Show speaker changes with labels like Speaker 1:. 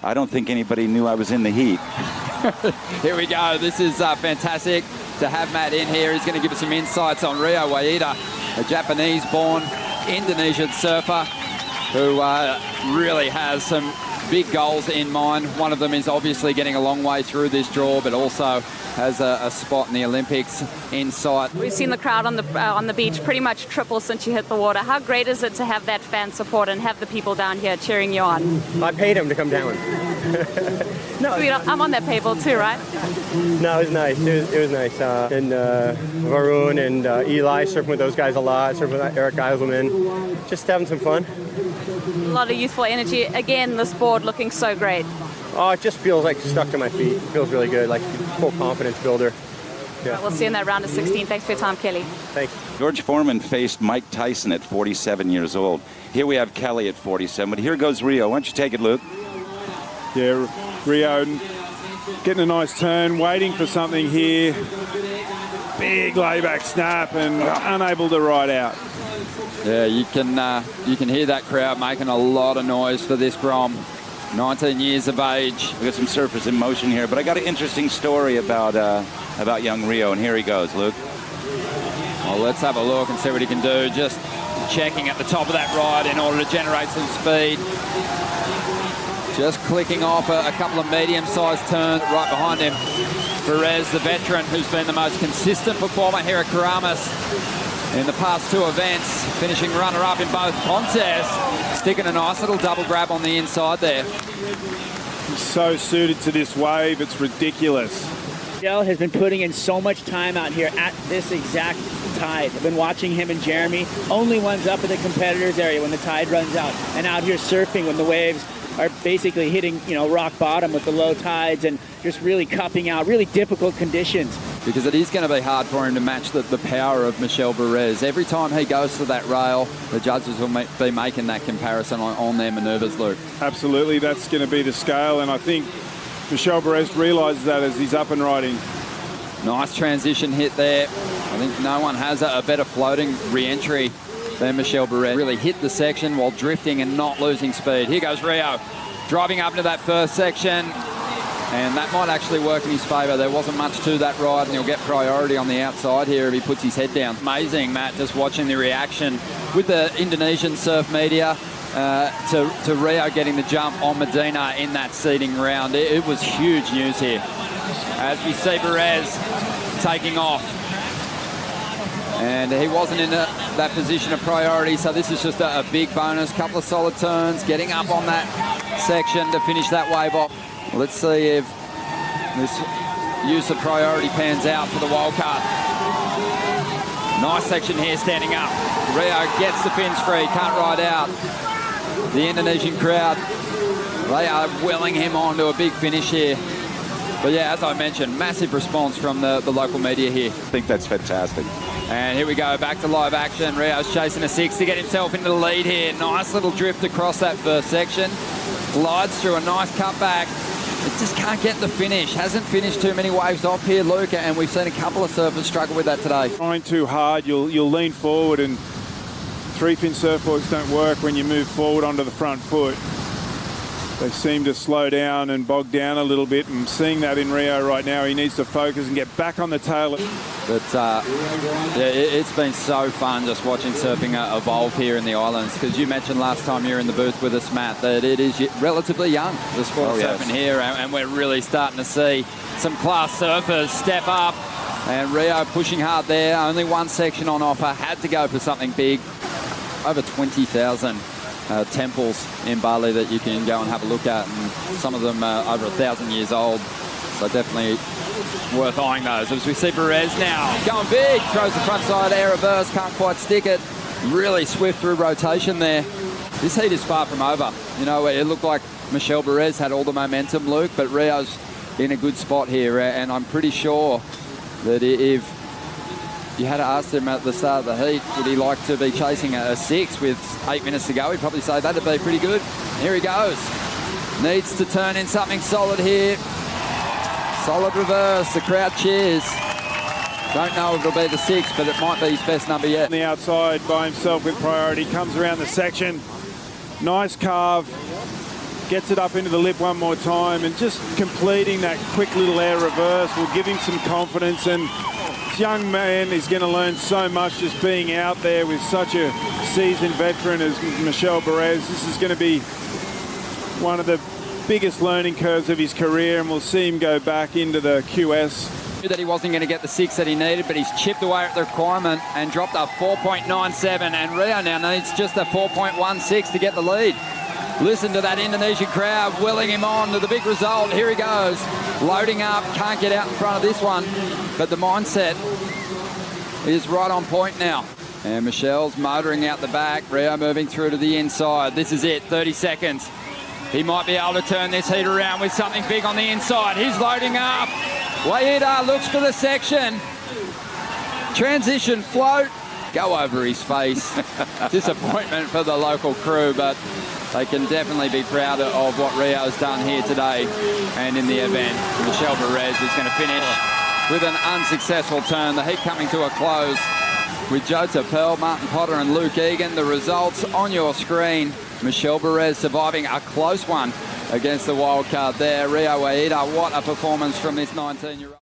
Speaker 1: I don't think anybody knew I was in the heat.
Speaker 2: Here we go. This is fantastic to have Matt in here. He's going to give us some insights on Rio Waida, a Japanese-born Indonesian surfer who really has some big goals in mind. One of them is obviously getting a long way through this draw, but also has a spot in the Olympics in sight.
Speaker 3: We've seen the crowd on the beach pretty much triple since you hit the water. How great is it to have that fan support and have the people down here cheering you on?
Speaker 4: I paid him to come down.
Speaker 3: No, I'm on that paywall too, right?
Speaker 4: No, it was nice. It was nice. And Varun and Eli, surfing with those guys a lot, surfing with Eric Eiselman. Just having some fun.
Speaker 3: A lot of youthful energy. Again, this board looking so great.
Speaker 4: Oh, it just feels like stuck to my feet. It feels really good, like full confidence builder. Yeah.
Speaker 3: Right, we'll see you in that round of 16. Thanks for your time, Kelly.
Speaker 4: Thanks.
Speaker 1: George Foreman faced Mike Tyson at 47 years old. Here we have Kelly at 47, but here goes Rio. Why don't you take it, Luke?
Speaker 5: Yeah, Rio getting a nice turn, waiting for something here. Big layback snap and unable to ride out.
Speaker 2: Yeah, you can hear that crowd making a lot of noise for this Grom. 19 years of age.
Speaker 1: We got some surfers in motion here, but I got an interesting story about young Rio, and here he goes, Luke.
Speaker 2: Well, let's have a look and see what he can do. Just checking at the top of that ride in order to generate some speed. Just clicking off a couple of medium-sized turns right behind him. Bourez, the veteran, who's been the most consistent performer here at Karamas in the past two events, finishing runner-up in both contests, sticking a nice little double grab on the inside there.
Speaker 5: He's so suited to this wave, it's ridiculous.
Speaker 6: Michel has been putting in so much time out here at this exact tide. I've been watching him and Jeremy, only ones up in the competitors area when the tide runs out, and out here surfing when the waves are basically hitting, rock bottom with the low tides and just really cupping out, really difficult conditions.
Speaker 2: Because it is going to be hard for him to match the power of Michel Bourez. Every time he goes to that rail, the judges will be making that comparison on their manoeuvres, Luke.
Speaker 5: Absolutely, that's going to be the scale, and I think Michel Bourez realises that as he's up and riding.
Speaker 2: Nice transition hit there. I think no one has a better floating re-entry than Michel Bourez. Really hit the section while drifting and not losing speed. Here goes Rio, driving up into that first section. And that might actually work in his favour. There wasn't much to that ride, and he'll get priority on the outside here if he puts his head down. Amazing, Matt, just watching the reaction with the Indonesian surf media to Rio getting the jump on Medina in that seeding round. It was huge news here. As we see Bourez taking off. And he wasn't in that position of priority, so this is just a big bonus. Couple of solid turns, getting up on that section to finish that wave off. Let's see if this use of priority pans out for the wildcard. Nice section here, standing up. Rio gets the fins free, can't ride out. The Indonesian crowd, they are willing him on to a big finish here. But yeah, as I mentioned, massive response from the local media here.
Speaker 1: I think that's fantastic.
Speaker 2: And here we go, back to live action. Rio's chasing a 6 to get himself into the lead here. Nice little drift across that first section. Glides through a nice cutback. It just can't get the finish. Hasn't finished too many waves off here, Luke, and we've seen a couple of surfers struggle with that today.
Speaker 5: Trying too hard, you'll lean forward, and three-fin surfboards don't work when you move forward onto the front foot. They seem to slow down and bog down a little bit, and seeing that in Rio right now, he needs to focus and get back on the tail.
Speaker 2: But yeah, it's been so fun just watching surfing evolve here in the islands, because you mentioned last time you were in the booth with us, Matt, that it is relatively young, the sport of surfing here, and we're really starting to see some class surfers step up, and Rio pushing hard there. Only one section on offer, had to go for something big. Over 20,000 temples in Bali that you can go and have a look at, and some of them are over 1,000 years old, so definitely worth eyeing those. As we see Bourez now going big, throws the front side air reverse, can't quite stick it. Really swift through rotation there. This heat is far from over. It looked like Michel Bourez had all the momentum, Luke, but Rio's in a good spot here, and I'm pretty sure that if you had asked him at the start of the heat, would he like to be chasing a 6 with 8 minutes to go, he'd probably say that'd be pretty good. Here he goes. Needs to turn in something solid here. Solid reverse, the crowd cheers. Don't know if it'll be the 6, but it might be his best number yet.
Speaker 5: On the outside by himself with priority, comes around the section. Nice carve. gets it up into the lip one more time, and just completing that quick little air reverse will give him some confidence. And this young man is going to learn so much just being out there with such a seasoned veteran as Michel Bourez. This is going to be one of the biggest learning curves of his career, and we'll see him go back into the QS.
Speaker 2: That he wasn't going to get the 6 that he needed, but he's chipped away at the requirement and dropped a 4.97, and Rio now needs just a 4.16 to get the lead. Listen to that Indonesian crowd willing him on to the big result. Here he goes, loading up, can't get out in front of this one, but the mindset is right on point now. And Michel's motoring out the back, Rio moving through to the inside. This is it, 30 seconds. He might be able to turn this heat around with something big on the inside. He's loading up. Waida looks for the section. Transition float. Go over his face. Disappointment for the local crew, but they can definitely be proud of what Rio's done here today and in the event. Michel Bourez is going to finish with an unsuccessful turn. The heat coming to a close with Joseph Pearl, Martin Potter and Luke Egan. The results on your screen. Michel Bourez surviving a close one against the wild card there. Rio Waida, what a performance from this 19-year-old.